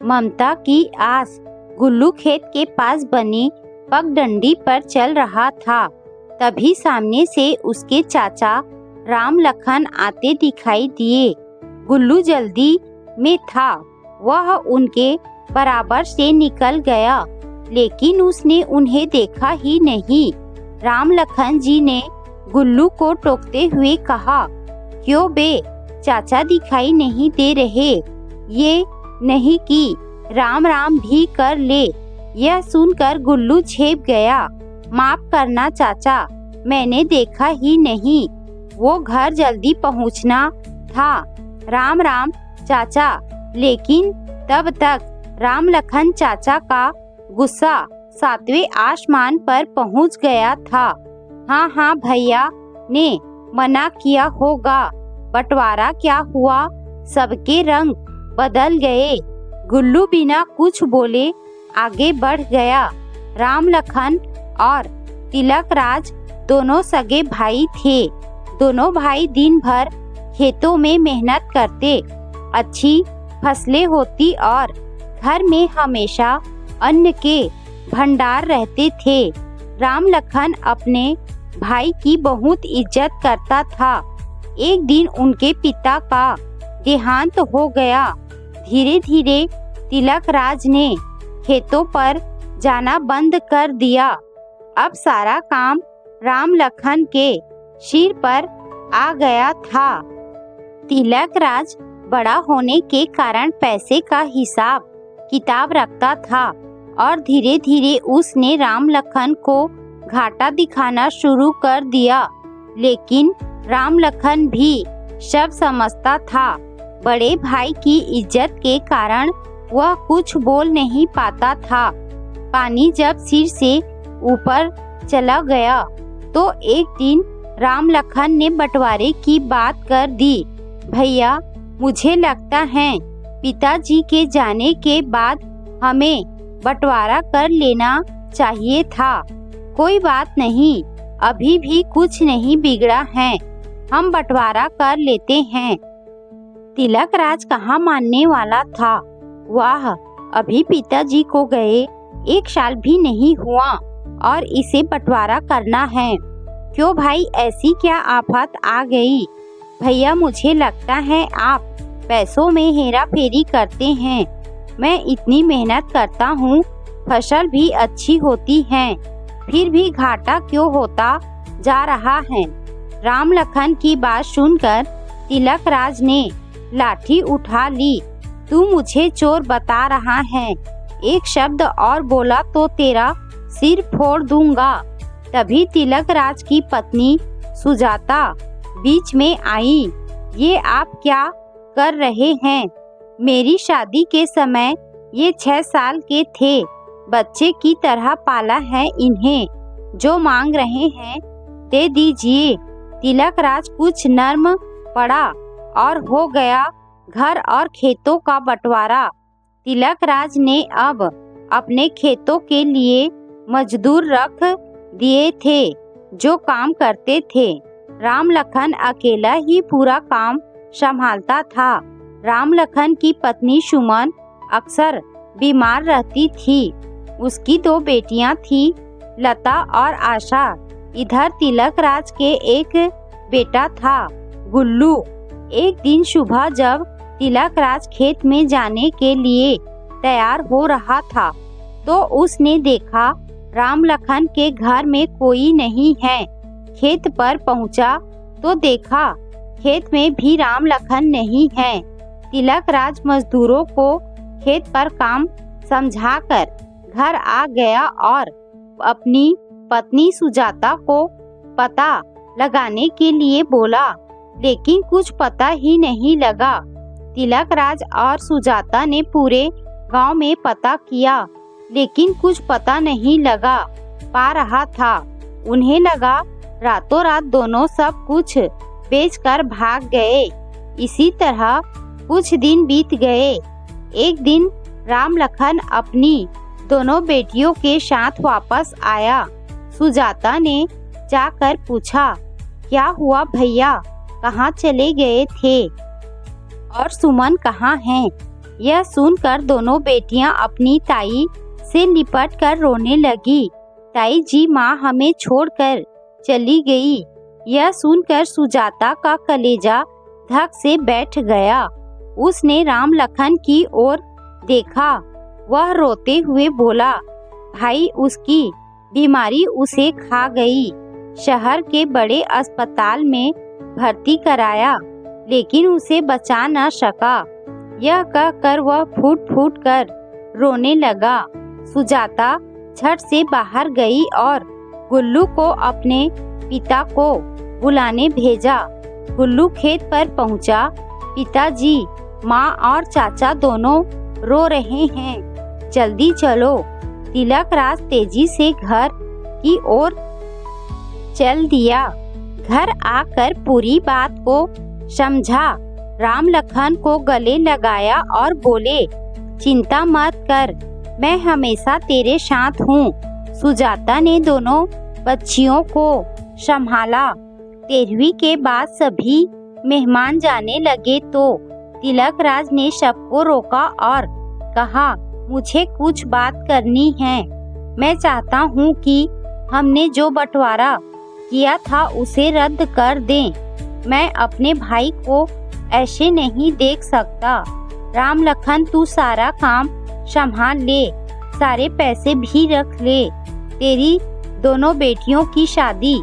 ममता की आस गुल्लू खेत के पास बनी पगडंडी पर चल रहा था। तभी सामने से उसके चाचा राम लखन आते दिखाई दिए। गुल्लू जल्दी में था, वह उनके बराबर से निकल गया, लेकिन उसने उन्हें देखा ही नहीं। राम लखन जी ने गुल्लू को टोकते हुए कहा, क्यों बे, चाचा दिखाई नहीं दे रहे? ये नहीं कि राम राम भी कर ले। यह सुनकर गुल्लू छेप गया, माफ करना चाचा, मैंने देखा ही नहीं, वो घर जल्दी पहुंचना था। राम राम चाचा। लेकिन तब तक राम लखन चाचा का गुस्सा 7वें आसमान पर पहुंच गया था। हाँ भैया ने मना किया होगा, बंटवारा क्या हुआ? सबके रंग बदल गए। गुल्लू बिना कुछ बोले आगे बढ़ गया। राम लखन और तिलक राज दोनों सगे भाई थे। दोनों भाई दिन भर खेतों में मेहनत करते, अच्छी फसलें होती और घर में हमेशा अन्न के भंडार रहते थे। राम लखन अपने भाई की बहुत इज्जत करता था। एक दिन उनके पिता का देहांत हो गया। धीरे धीरे तिलक राज ने खेतों पर जाना बंद कर दिया। अब सारा काम राम लखन के सिर पर आ गया था। तिलक राज बड़ा होने के कारण पैसे का हिसाब किताब रखता था और धीरे धीरे उसने राम लखन को घाटा दिखाना शुरू कर दिया। लेकिन राम लखन भी सब समझता था। बड़े भाई की इज्जत के कारण वह कुछ बोल नहीं पाता था। पानी जब सिर से ऊपर चला गया तो एक दिन राम लखन ने बंटवारे की बात कर दी। भैया, मुझे लगता है पिताजी के जाने के बाद हमें बंटवारा कर लेना चाहिए था। कोई बात नहीं, अभी भी कुछ नहीं बिगड़ा है, हम बंटवारा कर लेते हैं। तिलक राज कहाँ मानने वाला था। वाह, अभी पिताजी को गए 1 साल भी नहीं हुआ और इसे बंटवारा करना है। क्यों भाई, ऐसी क्या आफत आ गई? भैया, मुझे लगता है आप पैसों में हेरा फेरी करते हैं। मैं इतनी मेहनत करता हूँ, फसल भी अच्छी होती है, फिर भी घाटा क्यों होता जा रहा है? राम लखन की बात सुनकर तिलक राज ने लाठी उठा ली। तू मुझे चोर बता रहा है? एक शब्द और बोला तो तेरा सिर फोड़ दूंगा। तभी तिलक राज की पत्नी सुजाता बीच में आई। ये आप क्या कर रहे हैं? मेरी शादी के समय ये 6 साल के थे, बच्चे की तरह पाला है इन्हें, जो मांग रहे हैं दे दीजिए। तिलक राज कुछ नर्म पड़ा और हो गया घर और खेतों का बंटवारा। तिलक राज ने अब अपने खेतों के लिए मजदूर रख दिए थे जो काम करते थे। राम लखन अकेला ही पूरा काम संभालता था। राम लखन की पत्नी सुमन अक्सर बीमार रहती थी। उसकी 2 बेटियां थी, लता और आशा। इधर तिलक राज के एक बेटा था, गुल्लू। एक दिन सुबह जब तिलक राज खेत में जाने के लिए तैयार हो रहा था तो उसने देखा राम लखन के घर में कोई नहीं है। खेत पर पहुंचा तो देखा खेत में भी राम लखन नहीं है। तिलक राज मजदूरों को खेत पर काम समझाकर घर आ गया और अपनी पत्नी सुजाता को पता लगाने के लिए बोला, लेकिन कुछ पता ही नहीं लगा। तिलक राज और सुजाता ने पूरे गांव में पता किया, लेकिन कुछ पता नहीं लगा पा रहा था। उन्हें लगा रातों रात दोनों सब कुछ बेचकर भाग गए। इसी तरह कुछ दिन बीत गए। एक दिन राम लखन अपनी दोनों बेटियों के साथ वापस आया। सुजाता ने जाकर पूछा, क्या हुआ भैया, कहाँ चले गए थे? और सुमन कहाँ है? यह सुनकर दोनों बेटियां अपनी ताई से लिपट कर रोने लगी। ताई जी, माँ हमें छोड़कर चली गई। यह सुनकर सुजाता का कलेजा धक से बैठ गया। उसने राम लखन की ओर देखा। वह रोते हुए बोला, भाई उसकी बीमारी उसे खा गई। शहर के बड़े अस्पताल में भर्ती कराया, लेकिन उसे बचा न सका। यह कहकर वह फूट फूट कर रोने लगा। सुजाता झट से बाहर गई और गुल्लू को अपने पिता को बुलाने भेजा। गुल्लू खेत पर पहुंचा। पिताजी, माँ और चाचा दोनों रो रहे हैं, जल्दी चलो। तिलकराज तेजी से घर की ओर चल दिया। घर आकर पूरी बात को समझा। राम लखन को गले लगाया और बोले, चिंता मत कर, मैं हमेशा तेरे साथ हूँ। सुजाता ने दोनों बच्चियों को संभाला। 13वीं के बाद सभी मेहमान जाने लगे तो तिलकराज ने सबको रोका और कहा, मुझे कुछ बात करनी है। मैं चाहता हूँ कि हमने जो बंटवारा किया था उसे रद्द कर दें। मैं अपने भाई को ऐसे नहीं देख सकता। राम लखन, तू सारा काम संभाल ले, सारे पैसे भी रख ले। तेरी दोनों बेटियों की शादी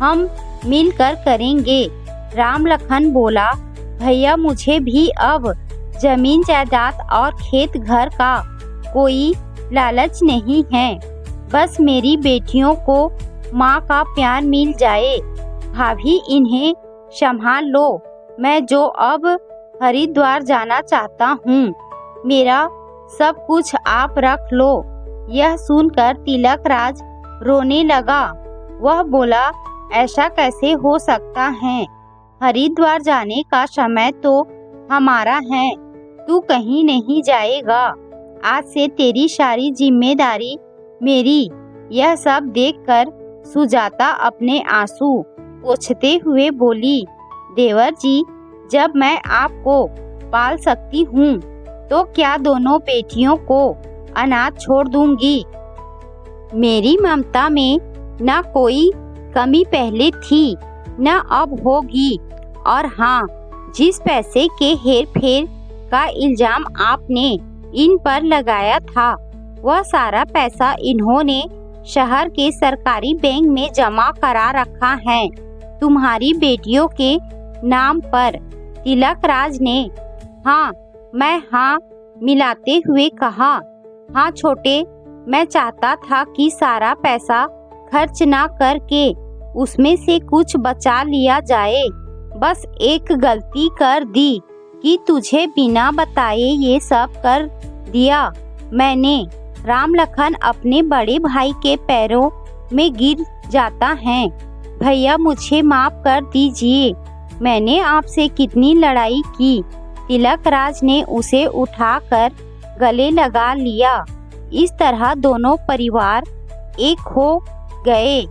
हम मिलकर करेंगे। राम लखन बोला, भैया मुझे भी अब जमीन जायदाद और खेत घर का कोई लालच नहीं है। बस मेरी बेटियों को माँ का प्यार मिल जाए। भाभी इन्हें संभाल लो। मैं जो अब हरिद्वार जाना चाहता हूँ, मेरा सब कुछ आप रख लो। यह सुनकर तिलकराज रोने लगा। वह बोला, ऐसा कैसे हो सकता है? हरिद्वार जाने का समय तो हमारा है, तू कहीं नहीं जाएगा। आज से तेरी सारी जिम्मेदारी मेरी। यह सब देखकर सुजाता अपने आंसू पोंछते हुए बोली, देवर जी, जब मैं आपको पाल सकती हूँ तो क्या दोनों बेटियों को अनाथ छोड़ दूंगी? मेरी ममता में न कोई कमी पहले थी न अब होगी। और हाँ, जिस पैसे के हेर फेर का इल्जाम आपने इन पर लगाया था, वह सारा पैसा इन्होंने शहर के सरकारी बैंक में जमा करा रखा है, तुम्हारी बेटियों के नाम पर। तिलकराज ने हाँ मैं हाँ मिलाते हुए कहा, हाँ छोटे, मैं चाहता था कि सारा पैसा खर्च ना करके उसमें से कुछ बचा लिया जाए। बस एक गलती कर दी कि तुझे बिना बताए ये सब कर दिया मैंने। राम लखन अपने बड़े भाई के पैरों में गिर जाता है। भैया मुझे माफ कर दीजिए, मैंने आपसे कितनी लड़ाई की। तिलकराज ने उसे उठाकर गले लगा लिया। इस तरह दोनों परिवार एक हो गए।